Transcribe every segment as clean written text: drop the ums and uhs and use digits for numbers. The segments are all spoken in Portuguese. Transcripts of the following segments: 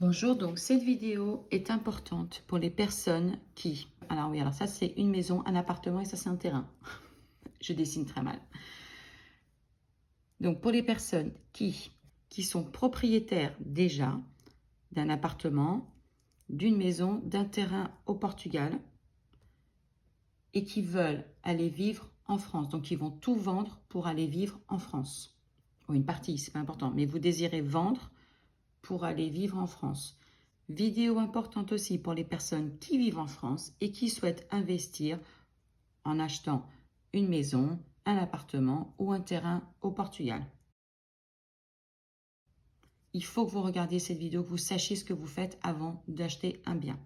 Bonjour, donc cette vidéo est importante pour les personnes qui... Alors oui, alors ça c'est une maison, un appartement et ça c'est un terrain. Je dessine très mal. Donc pour les personnes qui sont propriétaires déjà d'un appartement, d'une maison, d'un terrain au Portugal et qui veulent aller vivre en France. Donc ils vont tout vendre pour aller vivre en France. Ou une partie, c'est pas important, mais vous désirez vendre pour aller vivre en France. Vidéo importante aussi pour les personnes qui vivent en France et qui souhaitent investir en achetant une maison, un appartement ou un terrain au Portugal. Il faut que vous regardiez cette vidéo, que vous sachiez ce que vous faites avant d'acheter un bien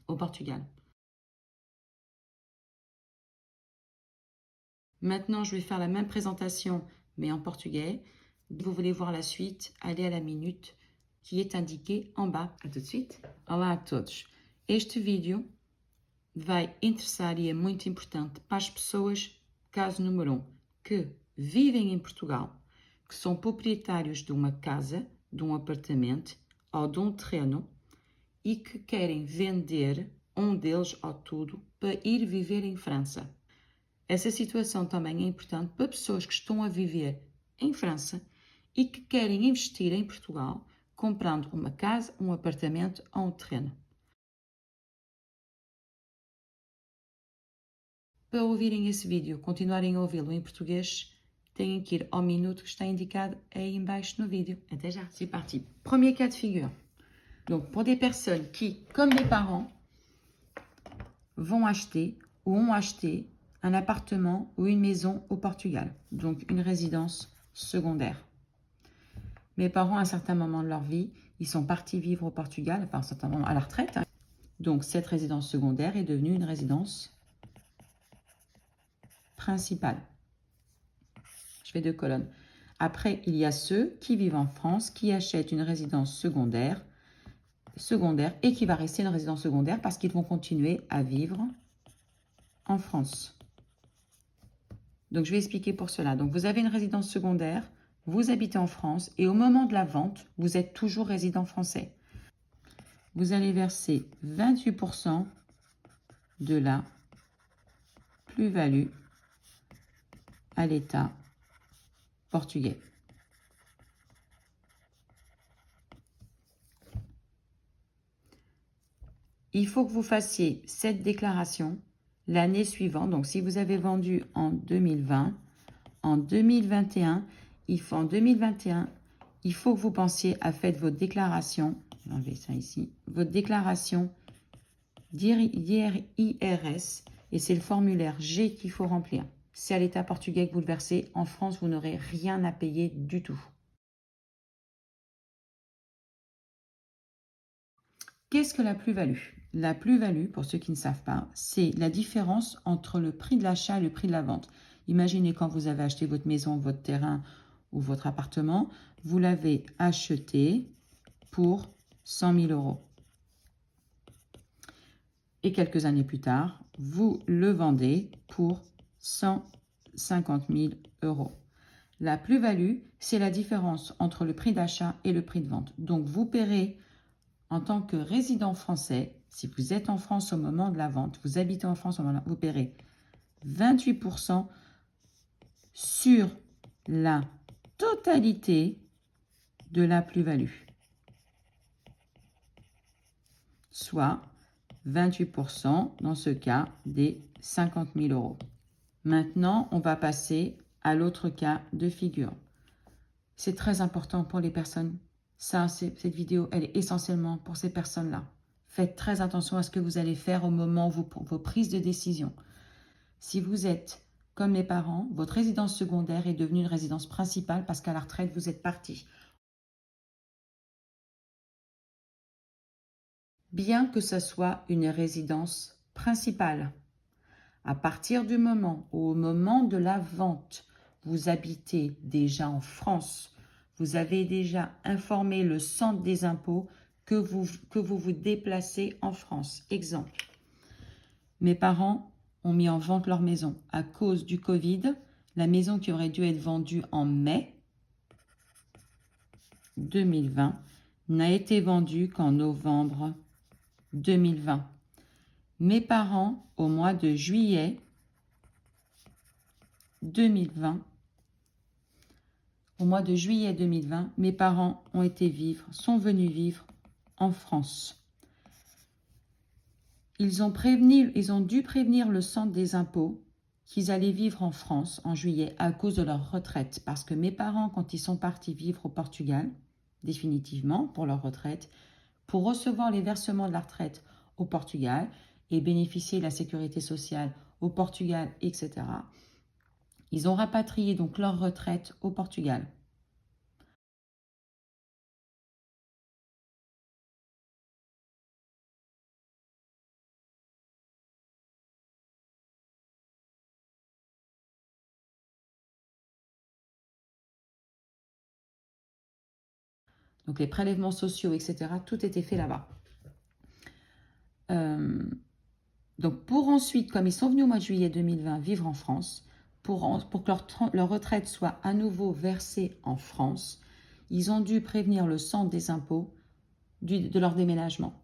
au Portugal. Maintenant, je vais faire la même présentation, mais en portugais. Si vous voulez voir la suite, allez à la minute qui est indiquée en bas. A tout de suite. Olá a todos. Este vídeo vai interessar e é muito importante para as pessoas, caso número 1, que vivem em Portugal, que são proprietários de uma casa, de um apartamento ou de um terreno e que querem vender um deles ou tudo para ir viver em França. Essa situação também é importante para pessoas que estão a viver em França e que querem investir em Portugal comprando uma casa, um apartamento ou um terreno. Para ouvirem esse vídeo, continuarem a ouvi-lo em português, têm que ir ao minuto que está indicado aí embaixo no vídeo. Até já, c'est parti. Premier cas de figure. Donc, pour des personnes qui, comme mes parents, vont acheter ou ont acheté un appartement ou une maison au Portugal, donc une résidence secondaire. Mes parents, à un certain moment de leur vie, ils sont partis vivre au Portugal, enfin, à un certain moment à la retraite. Donc, cette résidence secondaire est devenue une résidence principale. Je fais 2 colonnes. Après, il y a ceux qui vivent en France, qui achètent une résidence secondaire et qui va rester une résidence secondaire parce qu'ils vont continuer à vivre en France. Donc, je vais expliquer pour cela. Donc, vous avez une résidence secondaire, vous habitez en France et au moment de la vente, vous êtes toujours résident français. Vous allez verser 28% de la plus-value à l'État portugais. Il faut que vous fassiez cette déclaration l'année suivante. Donc, si vous avez vendu en 2020, en 2021, il faut que vous pensiez à faire votre déclaration. Je vais enlever ça ici. Votre déclaration d'IRS et c'est le formulaire G qu'il faut remplir. C'est à l'État portugais que vous le versez. En France, vous n'aurez rien à payer du tout. Qu'est-ce que la plus-value? La plus-value, pour ceux qui ne savent pas, c'est la différence entre le prix de l'achat et le prix de la vente. Imaginez quand vous avez acheté votre maison, votre terrain ou votre appartement, vous l'avez acheté pour 100 000 euros. Et quelques années plus tard, vous le vendez pour 150 000 euros. La plus-value, c'est la différence entre le prix d'achat et le prix de vente. Donc, vous paierez en tant que résident français, si vous êtes en France au moment de la vente, vous habitez en France au moment de la vente, vous paierez 28% sur la totalité de la plus-value. Soit 28% dans ce cas des 50 000 euros. Maintenant, on va passer à l'autre cas de figure. C'est très important pour les personnes. Cette vidéo, elle est essentiellement pour ces personnes-là. Faites très attention à ce que vous allez faire au moment où vos prises de décision. Si vous êtes comme mes parents, votre résidence secondaire est devenue une résidence principale parce qu'à la retraite, vous êtes parti. Bien que ce soit une résidence principale, à partir du moment où, au moment de la vente, vous habitez déjà en France, vous avez déjà informé le centre des impôts que vous vous déplacez en France. Exemple, mes parents ont mis en vente leur maison. À cause du Covid, la maison qui aurait dû être vendue en mai 2020 n'a été vendu qu'en novembre 2020. Mes parents, au mois de juillet 2020, mes parents sont venus vivre en France. Ils ont dû prévenir le centre des impôts qu'ils allaient vivre en France en juillet à cause de leur retraite. Parce que mes parents, quand ils sont partis vivre au Portugal, définitivement pour leur retraite, pour recevoir les versements de la retraite au Portugal et bénéficier de la sécurité sociale au Portugal, etc., ils ont rapatrié donc leur retraite au Portugal. Donc les prélèvements sociaux, etc., tout était fait là-bas. Donc pour ensuite, comme ils sont venus au mois de juillet 2020 vivre en France, pour que leur retraite soit à nouveau versée en France, ils ont dû prévenir le centre des impôts de leur déménagement.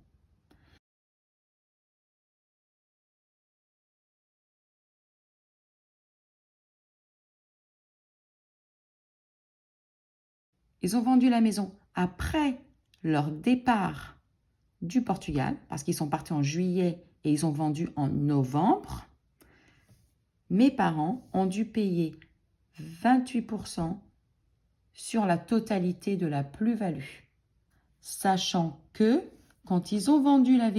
Ils ont vendu la maison après leur départ du Portugal, parce qu'ils sont partis en juillet et ils ont vendu en novembre. Mes parents ont dû payer 28% sur la totalité de la plus-value. Sachant que, quand ils ont vendu la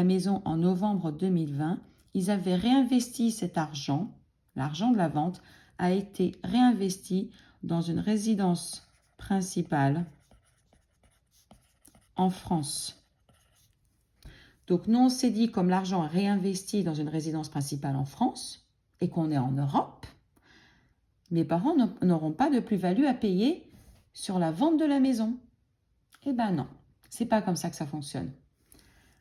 maison en novembre 2020, ils avaient réinvesti cet argent, l'argent de la vente a été réinvesti dans une résidence principale en France. Donc nous, on s'est dit, comme l'argent est réinvesti dans une résidence principale en France et qu'on est en Europe, mes parents n'auront pas de plus-value à payer sur la vente de la maison. Eh ben non, c'est pas comme ça que ça fonctionne.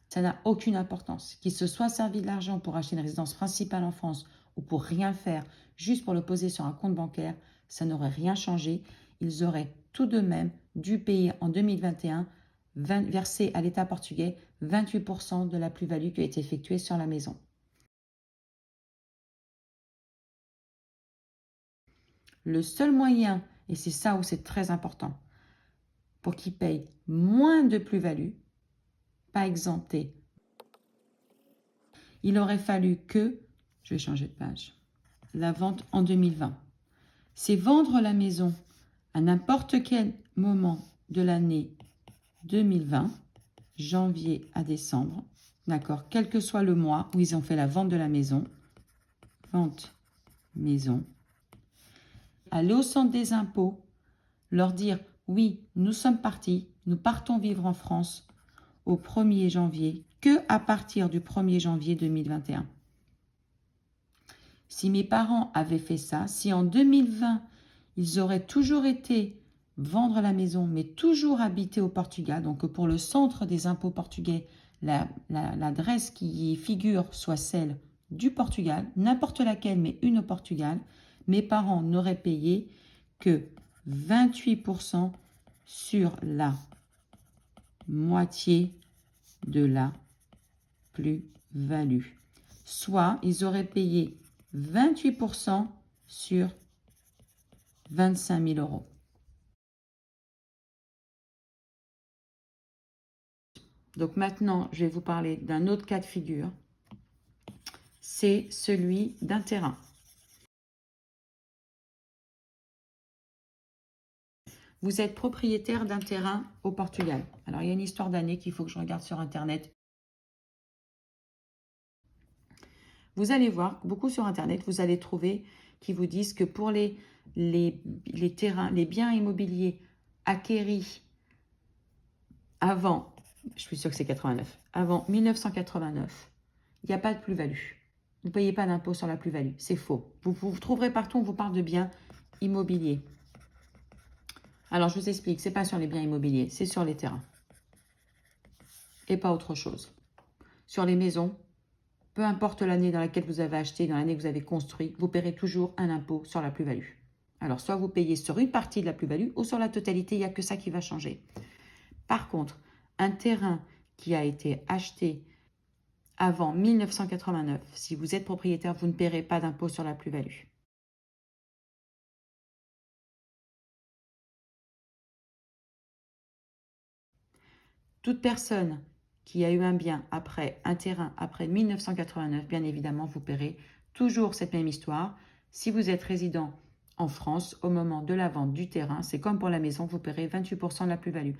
Ça n'a aucune importance. Qu'ils se soient servi de l'argent pour acheter une résidence principale en France ou pour rien faire, juste pour le poser sur un compte bancaire, ça n'aurait rien changé. Ils auraient tout de même dû payer en 2021, verser à l'État portugais 28% de la plus-value qui a été effectuée sur la maison. Le seul moyen, et c'est ça où c'est très important, pour qu'ils payent moins de plus-value, pas exempté, il aurait fallu que, je vais changer de page, la vente en 2020. C'est vendre la maison à n'importe quel moment de l'année 2020, janvier à décembre, d'accord, quel que soit le mois où ils ont fait la vente de la maison, vente maison, aller au centre des impôts, leur dire oui, nous sommes partis, nous partons vivre en France au 1er janvier, que à partir du 1er janvier 2021. Si mes parents avaient fait ça, si en 2020, ils auraient toujours été vendre la maison, mais toujours habiter au Portugal, donc pour le centre des impôts portugais, l'adresse qui y figure soit celle du Portugal, n'importe laquelle, mais une au Portugal, mes parents n'auraient payé que 28% sur la moitié de la plus-value. Soit ils auraient payé 28% sur 25 000 euros. Donc maintenant, je vais vous parler d'un autre cas de figure. C'est celui d'un terrain. Vous êtes propriétaire d'un terrain au Portugal. Alors, il y a une histoire d'année qu'il faut que je regarde sur Internet. Vous allez voir, beaucoup sur Internet, vous allez trouver qui vous disent que pour les terrains, les biens immobiliers acquéris avant, je suis sûre que c'est 89, avant 1989, il n'y a pas de plus-value. Vous ne payez pas d'impôt sur la plus-value. C'est faux. Vous trouverez partout, on vous parle de biens immobiliers. Alors, je vous explique, ce n'est pas sur les biens immobiliers, c'est sur les terrains. Et pas autre chose. Sur les maisons, peu importe l'année dans laquelle vous avez acheté, dans l'année que vous avez construit, vous paierez toujours un impôt sur la plus-value. Alors, soit vous payez sur une partie de la plus-value ou sur la totalité, il n'y a que ça qui va changer. Par contre, un terrain qui a été acheté avant 1989, si vous êtes propriétaire, vous ne paierez pas d'impôt sur la plus-value. Toute personne qui a eu un bien après, un terrain après 1989, bien évidemment, vous paierez toujours cette même histoire. Si vous êtes résident en France, au moment de la vente du terrain, c'est comme pour la maison, vous paierez 28% de la plus-value.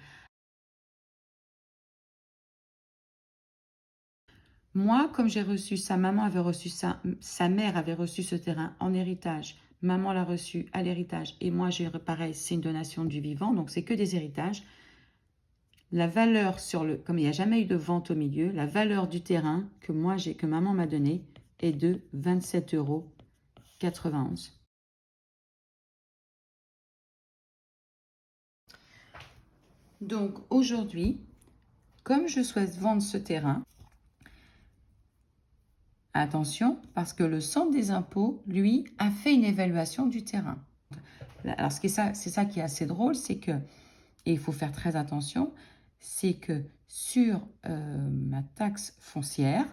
Moi, comme j'ai reçu ça, maman avait reçu ça, sa mère avait reçu ce terrain en héritage, maman l'a reçu à l'héritage, et moi, j'ai pareil, c'est une donation du vivant, donc c'est que des héritages. La valeur comme il n'y a jamais eu de vente au milieu, la valeur du terrain que maman m'a donné est de 27,91 €. Donc aujourd'hui, comme je souhaite vendre ce terrain, attention, parce que le centre des impôts, lui, a fait une évaluation du terrain. Alors c'est ça qui est assez drôle, c'est que, et il faut faire très attention, c'est que sur ma taxe foncière,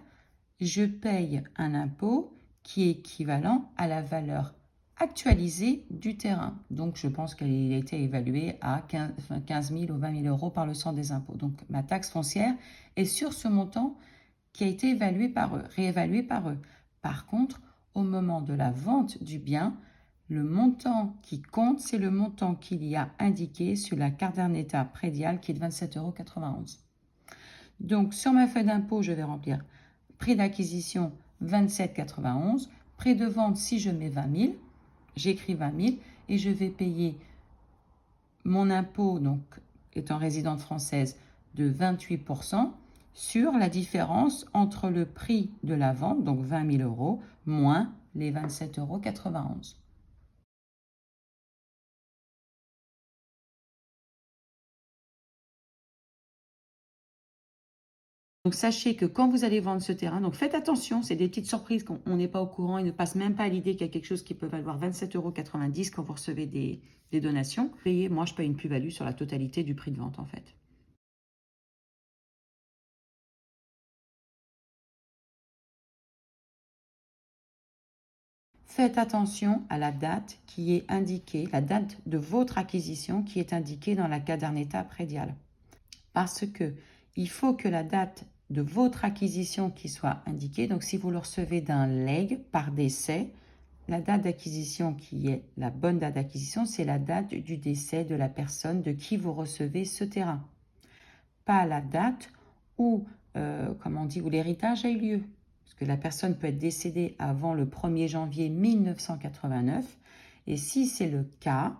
je paye un impôt qui est équivalent à la valeur actualisée du terrain. Donc, je pense qu'il a été évalué à 15 000 ou 20 000 € par le centre des impôts. Donc, ma taxe foncière est sur ce montant qui a été évalué par eux, réévalué par eux. Par contre, au moment de la vente du bien, le montant qui compte, c'est le montant qu'il y a indiqué sur la carte d'un état prédial qui est de 27,91 €. Donc, sur ma feuille d'impôt, je vais remplir prix d'acquisition 27,91 €, prix de vente si je mets 20 000, j'écris 20 000 et je vais payer mon impôt, donc étant résidente française, de 28% sur la différence entre le prix de la vente, donc 20 000 €, moins les 27,91 €. Donc sachez que quand vous allez vendre ce terrain, donc faites attention, c'est des petites surprises qu'on n'est pas au courant et ne passe même pas à l'idée qu'il y a quelque chose qui peut valoir 27,90 € quand vous recevez des donations. Moi, je paye une plus-value sur la totalité du prix de vente en fait. Faites attention à la date qui est indiquée, la date de votre acquisition qui est indiquée dans la caderneta prédiale. Parce que il faut que la date de votre acquisition qui soit indiquée, donc si vous le recevez d'un legs par décès, la date d'acquisition qui est la bonne date d'acquisition, c'est la date du décès de la personne de qui vous recevez ce terrain. Pas la date où, où l'héritage a eu lieu. Parce que la personne peut être décédée avant le 1er janvier 1989. Et si c'est le cas,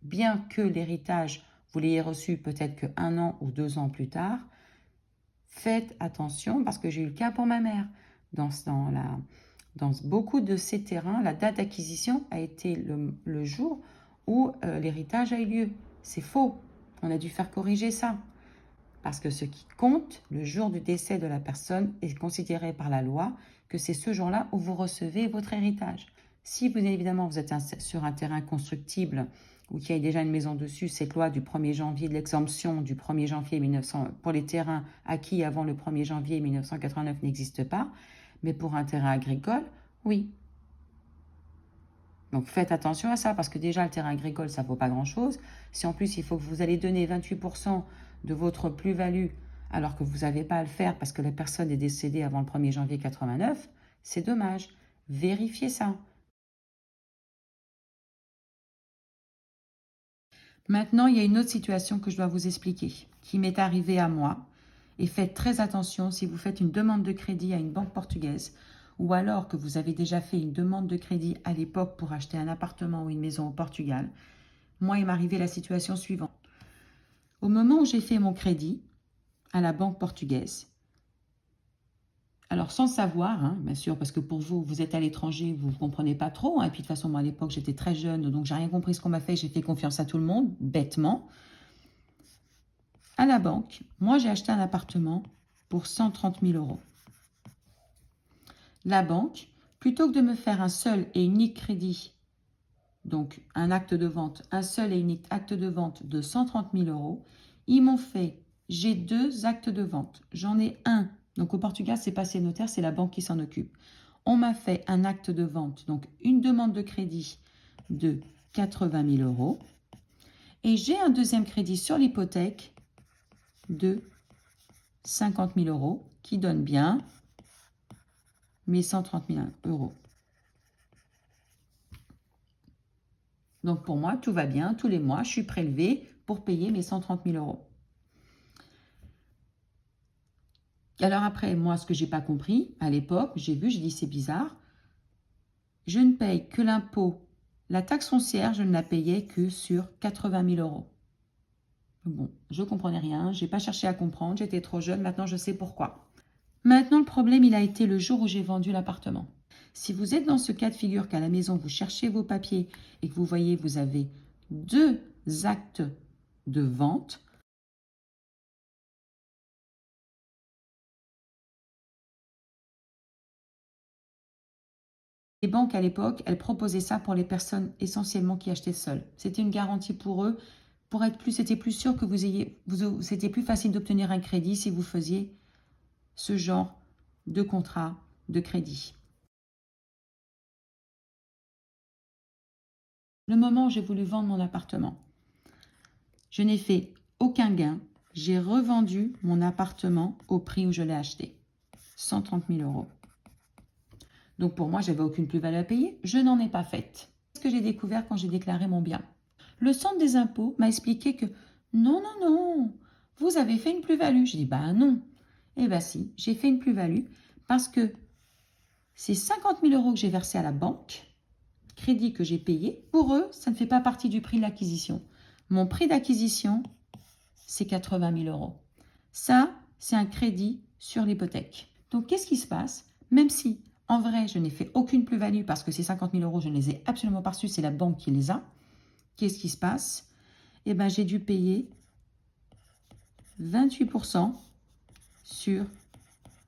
bien que l'héritage, vous l'ayez reçu peut-être que 1 an ou 2 ans plus tard, faites attention parce que j'ai eu le cas pour ma mère. Dans beaucoup de ces terrains, la date d'acquisition a été le jour où l'héritage a eu lieu. C'est faux. On a dû faire corriger ça. Parce que ce qui compte, le jour du décès de la personne, est considéré par la loi que c'est ce jour-là où vous recevez votre héritage. Si vous, évidemment, vous êtes sur un terrain constructible ou qu'il y a déjà une maison dessus, cette loi du 1er janvier, de l'exemption du 1er janvier 1900 pour les terrains acquis avant le 1er janvier 1989 n'existe pas. Mais pour un terrain agricole, oui. Donc faites attention à ça, parce que déjà le terrain agricole, ça ne vaut pas grand-chose. Si en plus il faut que vous allez donner 28% de votre plus-value, alors que vous n'avez pas à le faire parce que la personne est décédée avant le 1er janvier 89, c'est dommage. Vérifiez ça. Maintenant, il y a une autre situation que je dois vous expliquer, qui m'est arrivée à moi. Et faites très attention si vous faites une demande de crédit à une banque portugaise ou alors que vous avez déjà fait une demande de crédit à l'époque pour acheter un appartement ou une maison au Portugal. Moi, il m'arrivait la situation suivante. Au moment où j'ai fait mon crédit à la banque portugaise, alors sans savoir, hein, bien sûr, parce que pour vous, vous êtes à l'étranger, vous ne comprenez pas trop, hein, et puis de toute façon, moi à l'époque, j'étais très jeune, donc j'ai rien compris ce qu'on m'a fait, j'ai fait confiance à tout le monde, bêtement. À la banque, moi j'ai acheté un appartement pour 130 000 €. La banque, plutôt que de me faire un seul et unique crédit, donc un acte de vente, un seul et unique acte de vente de 130 000 €, ils m'ont fait j'ai 2 actes de vente. J'en ai un. Donc au Portugal, c'est pas ces notaires, c'est la banque qui s'en occupe. On m'a fait un acte de vente, donc une demande de crédit de 80 000 euros. Et j'ai un deuxième crédit sur l'hypothèque de 50 000 euros qui donne bien mes 130 000 euros. Donc pour moi, tout va bien. Tous les mois, je suis prélevée pour payer mes 130 000 euros. Alors après, moi, ce que j'ai pas compris, à l'époque, j'ai dit c'est bizarre. Je ne paye que l'impôt, la taxe foncière, je ne la payais que sur 80 000 euros. Bon, je comprenais rien, j'ai pas cherché à comprendre, j'étais trop jeune, maintenant je sais pourquoi. Maintenant, le problème, il a été le jour où j'ai vendu l'appartement. Si vous êtes dans ce cas de figure qu'à la maison, vous cherchez vos papiers et que vous voyez, vous avez 2 actes de vente, les banques à l'époque, elles proposaient ça pour les personnes essentiellement qui achetaient seules. C'était une garantie pour eux. Pour être plus, c'était plus sûr que c'était plus facile d'obtenir un crédit si vous faisiez ce genre de contrat de crédit. Le moment où j'ai voulu vendre mon appartement, je n'ai fait aucun gain. J'ai revendu mon appartement au prix où je l'ai acheté, 130 000 euros. Donc pour moi, j'avais aucune plus-value à payer. Je n'en ai pas faite. C'est ce que j'ai découvert quand j'ai déclaré mon bien. Le centre des impôts m'a expliqué que non, non, non, vous avez fait une plus-value. Je dis, bah non. Eh bien si, j'ai fait une plus-value parce que ces 50 000 euros que j'ai versés à la banque, crédit que j'ai payé, pour eux, ça ne fait pas partie du prix de l'acquisition. Mon prix d'acquisition, c'est 80 000 euros. Ça, c'est un crédit sur l'hypothèque. Donc, qu'est-ce qui se passe? Même si, en vrai, je n'ai fait aucune plus-value parce que ces 50 000 euros, je ne les ai absolument pas reçus, c'est la banque qui les a. Qu'est-ce qui se passe? Eh bien, j'ai dû payer 28% sur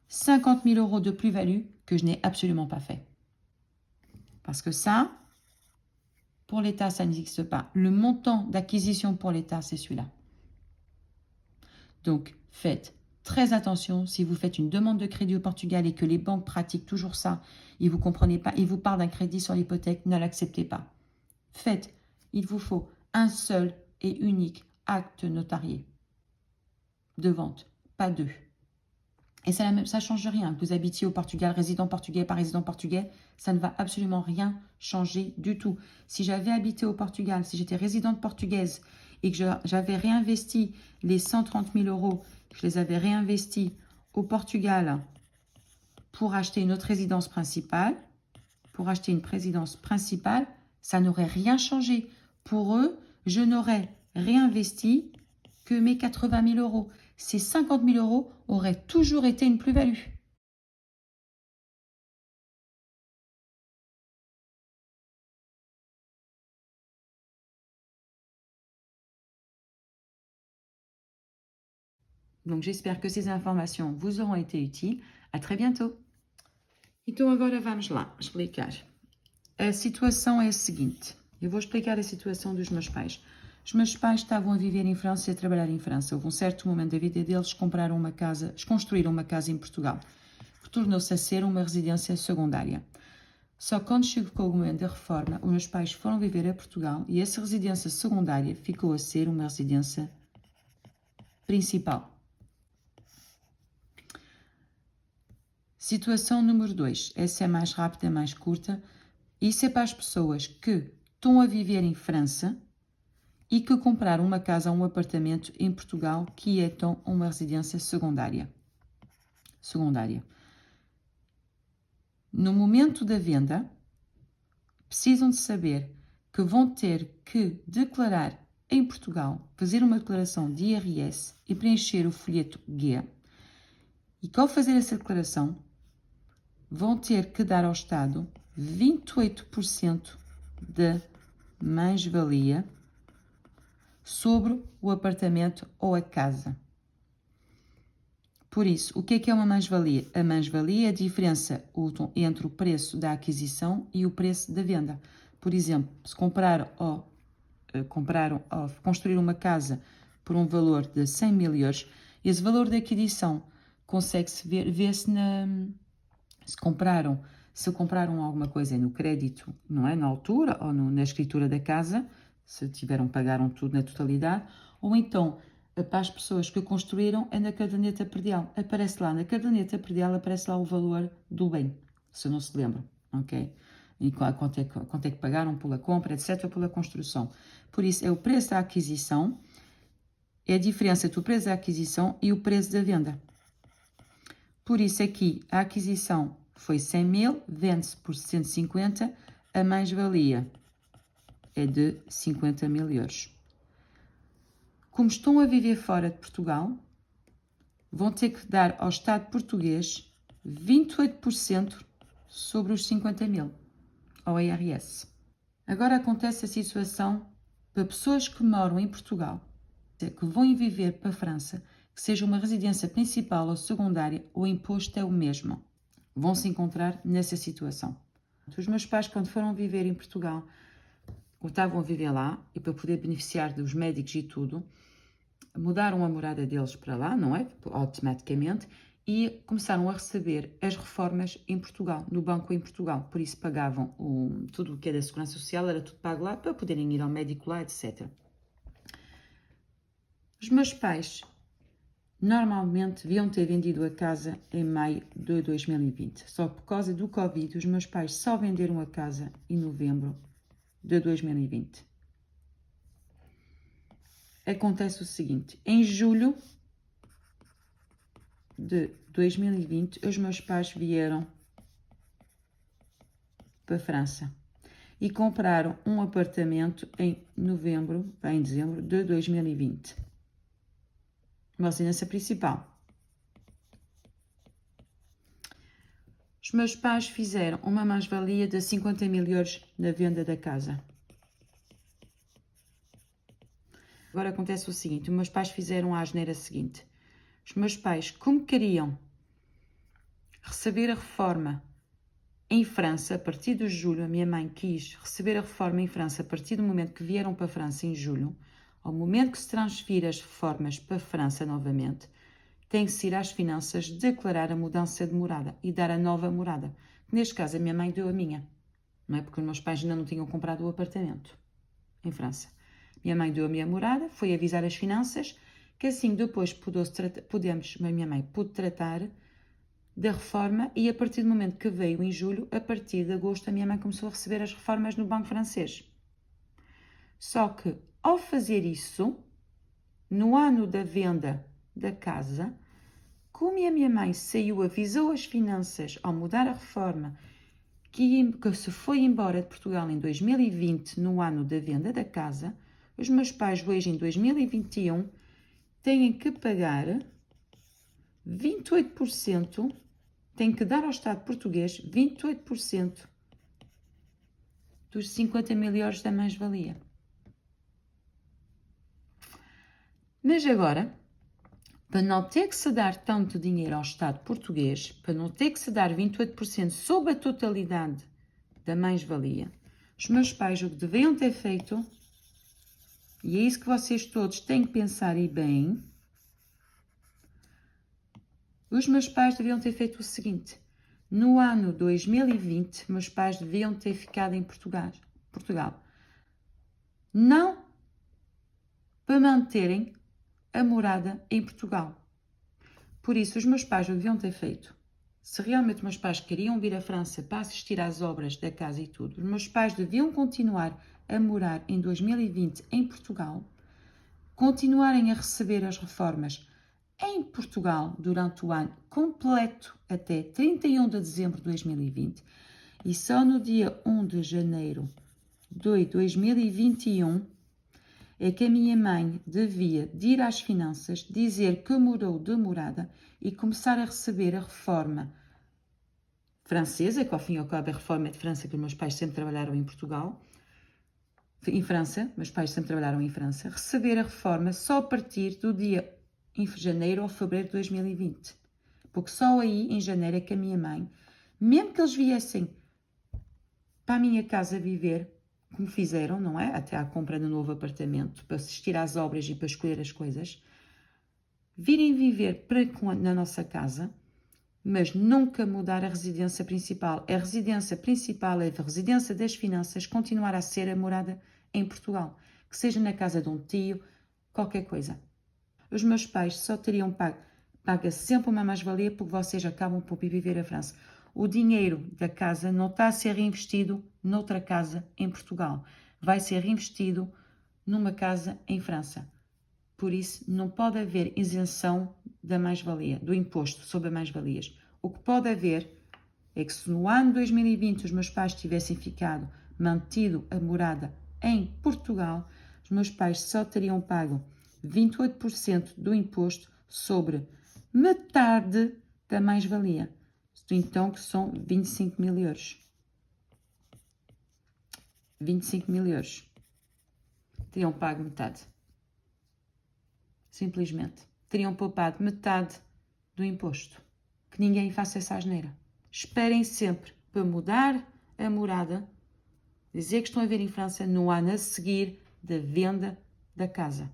50 000 euros de plus-value que je n'ai absolument pas fait. Parce que ça, pour l'État, ça n'existe pas. Le montant d'acquisition pour l'État, c'est celui-là. Donc, faites très attention si vous faites une demande de crédit au Portugal et que les banques pratiquent toujours ça et vous ne comprenez pas, ils vous parlent d'un crédit sur l'hypothèque, ne l'acceptez pas. Faites, il vous faut un seul et unique acte notarié de vente, pas 2. Et ça ne change rien. Que vous habitiez au Portugal, résident portugais, pas résident portugais, ça ne va absolument rien changer du tout. Si j'avais habité au Portugal, si j'étais résidente portugaise et que j'avais réinvesti les 130 000 euros, je les avais réinvestis au Portugal pour acheter une autre résidence principale, ça n'aurait rien changé. Pour eux, je n'aurais réinvesti que mes 80 000 euros. Ces 50 000 euros auraient toujours été une plus-value. Donc, j'espère que ces informations vous auront été utiles. À très bientôt. Então, agora vamos lá explicar. A situação é a seguinte. Eu vou explicar a situação dos meus pais. Os meus pais estavam a viver em França e a trabalhar em França. Houve um certo momento da vida deles que construíram uma casa em Portugal, que tornou-se a ser uma residência secundária. Só quando chegou o momento da reforma, os meus pais foram viver a Portugal e essa residência secundária ficou a ser uma residência principal. Situação número 2. Essa é mais rápida, mais curta. Isso é para as pessoas que estão a viver em França e que compraram uma casa ou um apartamento em Portugal que é então uma residência secundária. No momento da venda, precisam de saber que vão ter que declarar em Portugal, fazer uma declaração de IRS e preencher o folheto G. E que ao fazer essa declaração, vão ter que dar ao Estado 28% da mais-valia sobre o apartamento ou a casa. Por isso, o que é uma mais-valia? A mais-valia é a diferença entre o preço da aquisição e o preço da venda. Por exemplo, se compraram ou construir uma casa por um valor de 100 mil euros Esse valor de aquisição consegue-se ver se compraram alguma coisa no crédito, não é? Na altura, ou na escritura da casa, se pagaram tudo na totalidade, ou então, para as pessoas que construíram, é na caderneta predial. Aparece lá, na caderneta predial, aparece lá o valor do bem, se não se lembram, ok? E quanto é que pagaram pela compra, etc., pela construção. Por isso, é o preço da aquisição, é a diferença entre o preço da aquisição e o preço da venda. Por isso, aqui, a aquisição foi 100 mil, vende-se por 150, a mais-valia é de 50 mil euros. Como estão a viver fora de Portugal, vão ter que dar ao Estado português 28% sobre os 50 mil, ao IRS. Agora acontece a situação para pessoas que moram em Portugal, que vão viver para a França, que seja uma residência principal ou secundária, o imposto é o mesmo. Vão se encontrar nessa situação. Os meus pais, quando foram viver em Portugal, estavam a viver lá, e para poder beneficiar dos médicos e tudo, mudaram a morada deles para lá, não é? Automaticamente, e começaram a receber as reformas em Portugal, no banco em Portugal. Por isso pagavam tudo o que é da Segurança Social, era tudo pago lá, para poderem ir ao médico lá, etc. Os meus pais normalmente deviam ter vendido a casa em maio de 2020. Só por causa do Covid, os meus pais só venderam a casa em novembro de 2020. Acontece o seguinte: em julho de 2020, os meus pais vieram para a França e compraram um apartamento em dezembro de 2020. Uma residência principal. Os meus pais fizeram uma mais-valia de 50 mil euros na venda da casa. Agora acontece o seguinte: os meus pais fizeram a asneira seguinte. Os meus pais, como queriam receber a reforma em França, a partir de julho, a minha mãe quis receber a reforma em França a partir do momento que vieram para a França em julho, ao momento que se transfira as reformas para a França novamente, tem que se ir às finanças declarar a mudança de morada e dar a nova morada. Neste caso, a minha mãe deu a minha, não é? Porque os meus pais ainda não tinham comprado o apartamento em França. Minha mãe deu a minha morada, foi avisar as finanças, que assim depois a minha mãe pôde tratar da reforma, e a partir do momento que veio em julho, a partir de agosto, a minha mãe começou a receber as reformas no banco francês. Só que, ao fazer isso, no ano da venda da casa, como a minha mãe avisou as finanças ao mudar a reforma, que se foi embora de Portugal em 2020, no ano da venda da casa, os meus pais hoje em 2021 têm que pagar 28%, têm que dar ao Estado português 28% dos 50 mil euros da mais-valia. Mas agora, para não ter que se dar tanto dinheiro ao Estado português, para não ter que se dar 28% sobre a totalidade da mais-valia, os meus pais o que deviam ter feito, e é isso que vocês todos têm que pensar e bem, os meus pais deviam ter feito o seguinte: no ano 2020, meus pais deviam ter ficado em Portugal. Não para manterem a morada em Portugal. Por isso, os meus pais o deviam ter feito. Se realmente meus pais queriam vir à França para assistir às obras da casa e tudo, os meus pais deviam continuar a morar em 2020 em Portugal, continuarem a receber as reformas em Portugal durante o ano completo até 31 de dezembro de 2020, e só no dia 1 de janeiro de 2021 é que a minha mãe devia de ir às finanças, dizer que mudou de morada e começar a receber a reforma francesa, que ao fim e ao cabo a reforma é de França, que os meus pais sempre trabalharam em Portugal, em França, meus pais sempre trabalharam em França, receber a reforma só a partir do dia em janeiro ou fevereiro de 2020. Porque só aí, em janeiro, é que a minha mãe, mesmo que eles viessem para a minha casa viver, como fizeram, não é? Até à compra do novo apartamento, para assistir às obras e para escolher as coisas, virem viver na nossa casa, mas nunca mudar a residência principal. A residência principal é a residência das finanças, continuar a ser a morada em Portugal, que seja na casa de um tio, qualquer coisa. Os meus pais só teriam paga sempre uma mais-valia porque vocês acabam por viver a França. O dinheiro da casa não está a ser reinvestido noutra casa em Portugal. Vai ser reinvestido numa casa em França. Por isso, não pode haver isenção da mais-valia, do imposto sobre mais-valias. O que pode haver é que se no ano 2020 os meus pais tivessem mantido a morada em Portugal, os meus pais só teriam pago 28% do imposto sobre metade da mais-valia. Então, que são 25 mil euros. 25 mil euros. Teriam pago metade. Simplesmente. Teriam poupado metade do imposto. Que ninguém faça essa asneira. Esperem sempre para mudar a morada, dizer que estão a ver em França no ano a seguir da venda da casa.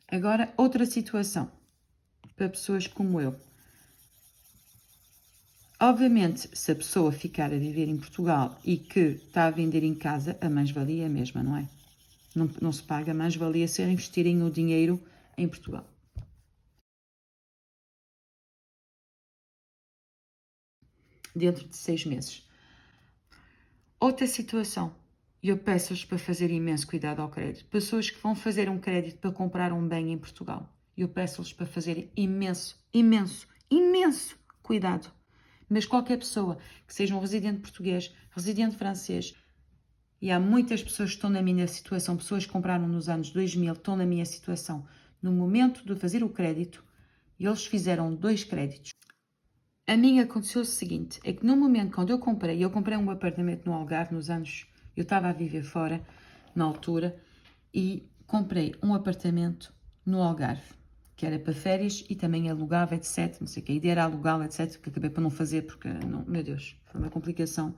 Agora, outra situação para pessoas como eu. Obviamente, se a pessoa ficar a viver em Portugal e que está a vender em casa, a mais-valia é a mesma, não é? Não se paga, a mais-valia se investirem o dinheiro em Portugal. Dentro de 6 meses. Outra situação. Eu peço-vos para fazer imenso cuidado ao crédito. Pessoas que vão fazer um crédito para comprar um bem em Portugal. Eu peço-lhes para fazer imenso cuidado. Mas qualquer pessoa que seja um residente português, residente francês, e há muitas pessoas que estão na minha situação, pessoas que compraram nos anos 2000, estão na minha situação. No momento de fazer o crédito, eles fizeram 2 créditos. A mim aconteceu o seguinte, é que no momento quando eu comprei um apartamento no Algarve nos anos, eu estava a viver fora na altura, e comprei um apartamento no Algarve, que era para férias e também alugava, etc. Não sei o que, a ideia era alugá-lo, etc. Que acabei por não fazer porque, não, meu Deus, foi uma complicação.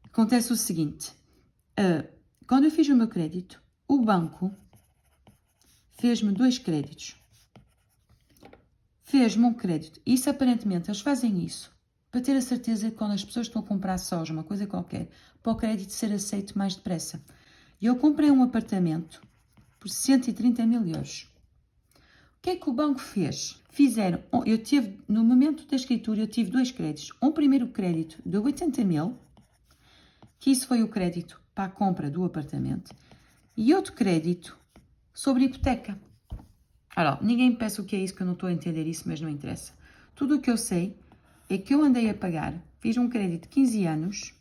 Acontece o seguinte, quando eu fiz o meu crédito, o banco fez-me 2 créditos. Fez-me um crédito. Isso, aparentemente, eles fazem isso para ter a certeza que quando as pessoas estão a comprar sós, uma coisa qualquer, para o crédito ser aceito mais depressa. E eu comprei um apartamento por 130 mil euros. O que é que o banco fez? No momento da escritura, eu tive 2 créditos. Um primeiro crédito de 80 mil, que isso foi o crédito para a compra do apartamento, e outro crédito sobre hipoteca. Ora, ninguém me peça o que é isso, que eu não estou a entender isso, mas não interessa. Tudo o que eu sei é que eu andei a pagar, fiz um crédito de 15 anos,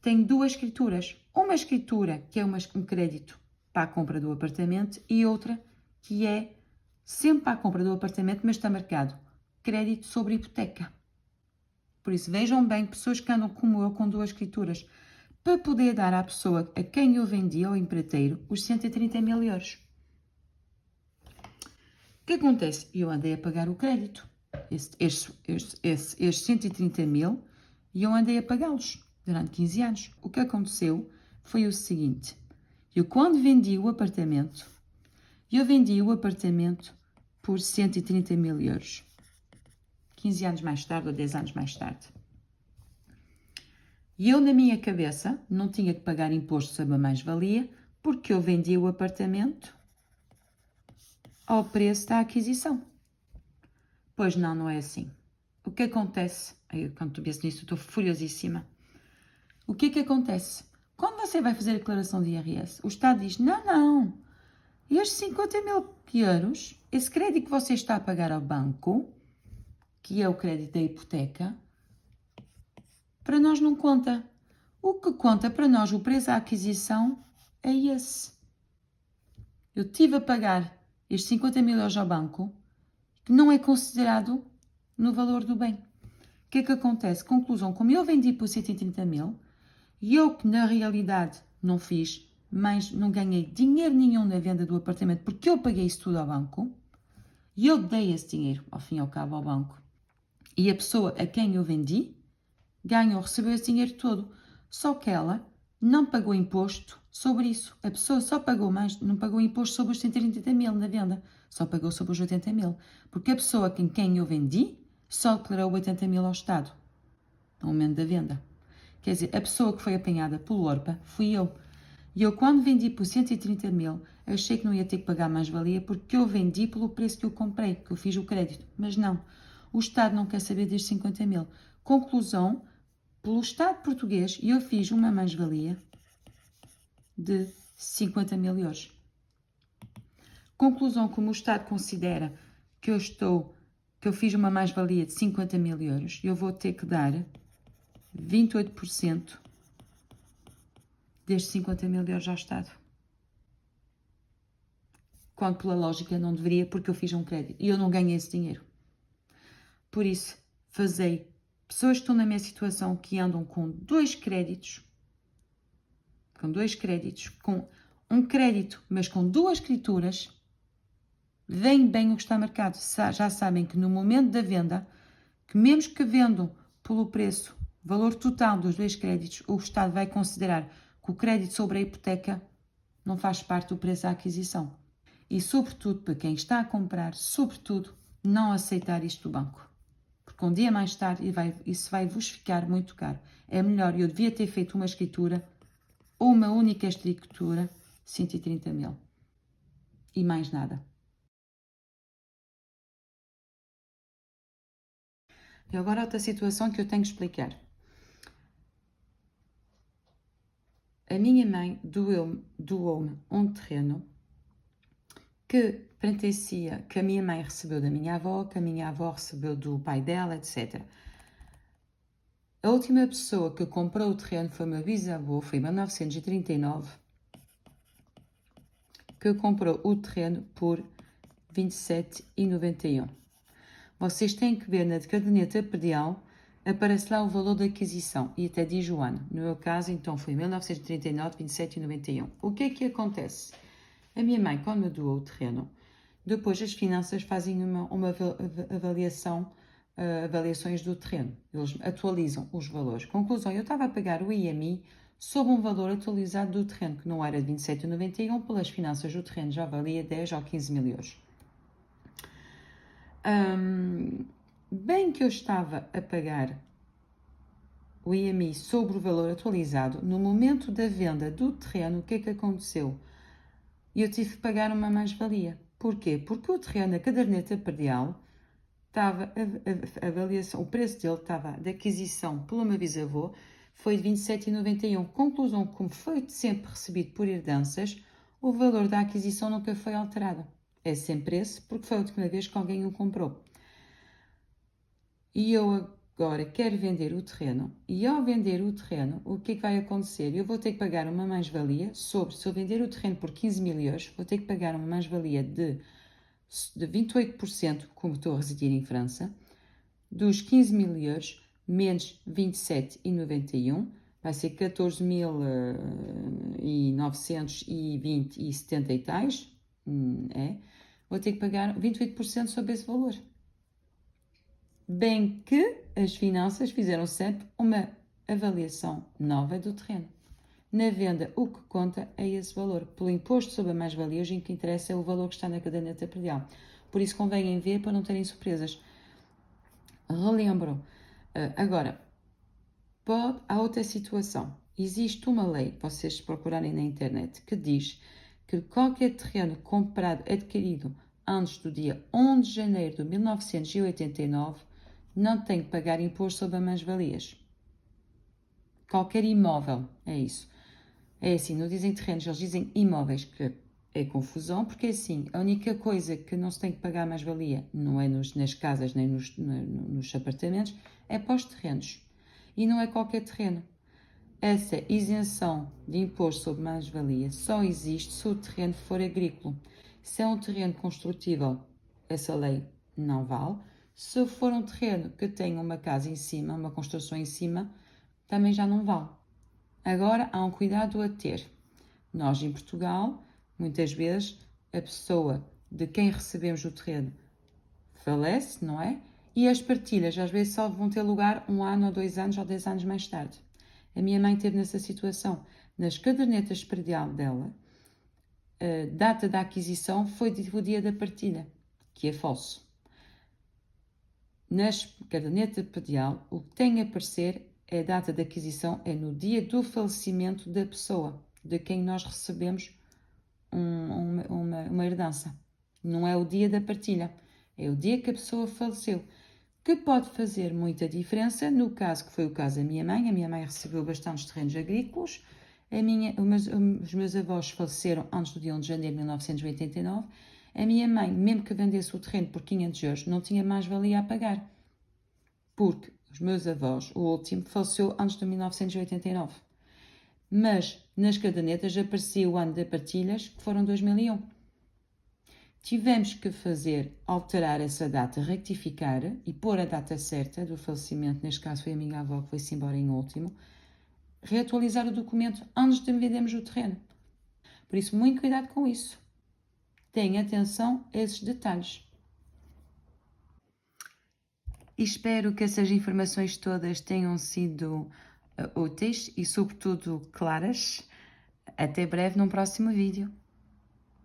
tenho 2 escrituras. Uma escritura que é um crédito para a compra do apartamento e outra que é sempre para a compra do apartamento, mas está marcado crédito sobre hipoteca. Por isso, vejam bem, pessoas que andam como eu com 2 escrituras, para poder dar à pessoa a quem eu vendi, ao empreiteiro, os 130 mil euros. O que acontece? Eu andei a pagar o crédito, estes 130 mil, e eu andei a pagá-los durante 15 anos. O que aconteceu foi o seguinte, eu quando vendi o apartamento, por 130 mil euros. 15 anos mais tarde ou 10 anos mais tarde. E eu, na minha cabeça, não tinha que pagar imposto sobre a mais-valia, porque eu vendi o apartamento ao preço da aquisição. Pois não, não é assim. O que acontece? Quando tu penso nisso, eu estou furiosíssima. O que é que acontece? Quando você vai fazer a declaração de IRS, o Estado diz, não, estes 50 mil euros, esse crédito que você está a pagar ao banco, que é o crédito da hipoteca, para nós não conta. O que conta para nós, o preço da aquisição, é esse. Eu tive a pagar estes 50 mil euros ao banco, que não é considerado no valor do bem. O que é que acontece? Conclusão, como eu vendi por 130 mil, e eu que na realidade não fiz, mas não ganhei dinheiro nenhum na venda do apartamento, porque eu paguei isso tudo ao banco, e eu dei esse dinheiro, ao fim e ao cabo, ao banco. E a pessoa a quem eu vendi, recebeu esse dinheiro todo. Só que ela não pagou imposto sobre isso. A pessoa só pagou mais, não pagou imposto sobre os 130 mil na venda, só pagou sobre os 80 mil. Porque a pessoa com quem eu vendi só declarou 80 mil ao Estado, no momento da venda. Quer dizer, a pessoa que foi apanhada pelo ORPA fui eu. E eu, quando vendi por 130 mil, achei que não ia ter que pagar mais-valia porque eu vendi pelo preço que eu comprei, que eu fiz o crédito. Mas não, o Estado não quer saber destes 50 mil. Conclusão, pelo Estado português, eu fiz uma mais-valia de 50 mil euros. Conclusão, como o Estado considera que eu fiz uma mais-valia de 50 mil euros, eu vou ter que dar 28% destes 50 mil euros ao Estado. Quando, pela lógica, não deveria, porque eu fiz um crédito e eu não ganhei esse dinheiro. Por isso, pessoas que estão na minha situação, que andam com dois créditos, com um crédito, mas com duas escrituras, veem bem o que está marcado. Já sabem que no momento da venda, que mesmo que vendam pelo preço, valor total dos dois créditos, o Estado vai considerar que o crédito sobre a hipoteca não faz parte do preço da aquisição. E, sobretudo, para quem está a comprar, sobretudo, não aceitar isto do banco. Porque um dia mais tarde isso vai vos ficar muito caro. É melhor, eu devia ter feito uma escritura, ou uma única escritura, 130 mil. E mais nada. E agora outra situação que eu tenho que explicar. A minha mãe doou-me um terreno que pertencia, que a minha mãe recebeu da minha avó, que a minha avó recebeu do pai dela, etc. A última pessoa que comprou o terreno foi o meu bisavô, foi em 1939, que comprou o terreno por 27,91. Vocês têm que ver na caderneta predial, aparece lá o valor da aquisição e até diz o ano. No meu caso, então, foi em 1939, 27,91. O que é que acontece? A minha mãe, quando me doou o terreno, depois as finanças fazem uma avaliações do terreno. Eles atualizam os valores. Conclusão, eu estava a pagar o IMI sob um valor atualizado do terreno, que não era de 27,91, pelas finanças do terreno já valia 10 ou 15 mil euros. Bem que eu estava a pagar o IMI sobre o valor atualizado, no momento da venda do terreno, o que é que aconteceu? Eu tive que pagar uma mais-valia. Porquê? Porque o terreno, a caderneta predial, estava a avaliação, o preço dele estava de aquisição pelo meu bisavô, foi de 27,91. Conclusão, como foi sempre recebido por herdanças, o valor da aquisição nunca foi alterado. É sempre esse, porque foi a última vez que alguém o comprou. E eu agora quero vender o terreno, e ao vender o terreno, o que é que vai acontecer? Eu vou ter que pagar uma mais-valia sobre, se eu vender o terreno por 15 mil euros, vou ter que pagar uma mais-valia de 28%, como estou a residir em França, dos 15 mil euros, menos 27,91, vai ser 14.920,70 e tais, vou ter que pagar 28% sobre esse valor. Bem que as finanças fizeram sempre uma avaliação nova do terreno. Na venda, o que conta é esse valor. Pelo imposto sobre a mais-valia, hoje o que interessa é o valor que está na caderneta predial. Por isso convém ver para não terem surpresas. Relembro. Agora, há outra situação. Existe uma lei, vocês procurarem na internet, que diz que qualquer terreno comprado, adquirido antes do dia 1 de janeiro de 1989, não tem que pagar imposto sobre as mais-valias. Qualquer imóvel, é isso. É assim, não dizem terrenos, eles dizem imóveis, que é confusão, porque é assim, a única coisa que não se tem que pagar mais-valia não é nas casas nem nos apartamentos, é para os terrenos. E não é qualquer terreno. Essa isenção de imposto sobre mais-valia só existe se o terreno for agrícola. Se é um terreno construtível, essa lei não vale. Se for um terreno que tenha uma casa em cima, uma construção em cima, também já não vale. Agora, há um cuidado a ter. Nós, em Portugal, muitas vezes, a pessoa de quem recebemos o terreno falece, não é? E as partilhas, às vezes, só vão ter lugar 1 ano, ou 2 anos, ou 10 anos mais tarde. A minha mãe esteve nessa situação. Nas cadernetas de predial dela, a data da aquisição foi o dia da partilha, que é falso. Nas cadernetas de predial, o que tem a aparecer é a data de aquisição, é no dia do falecimento da pessoa, de quem nós recebemos uma herança. Não é o dia da partilha, é o dia que a pessoa faleceu, que pode fazer muita diferença. No caso, que foi o caso da minha mãe, a minha mãe recebeu bastantes terrenos agrícolas, os meus avós faleceram antes do dia 1 de janeiro de 1989, a minha mãe, mesmo que vendesse o terreno por 500 euros, não tinha mais-valia a pagar, porque os meus avós, o último, faleceu antes de 1989. Mas nas cadernetas aparecia o ano de partilhas, que foram 2001. Tivemos que alterar essa data, rectificar e pôr a data certa do falecimento. Neste caso foi a minha avó que foi-se embora em último. Reatualizar o documento antes de vendermos o terreno. Por isso, muito cuidado com isso. Tenha atenção a esses detalhes. E espero que essas informações todas tenham sido úteis e, sobretudo, claras. Até breve num próximo vídeo.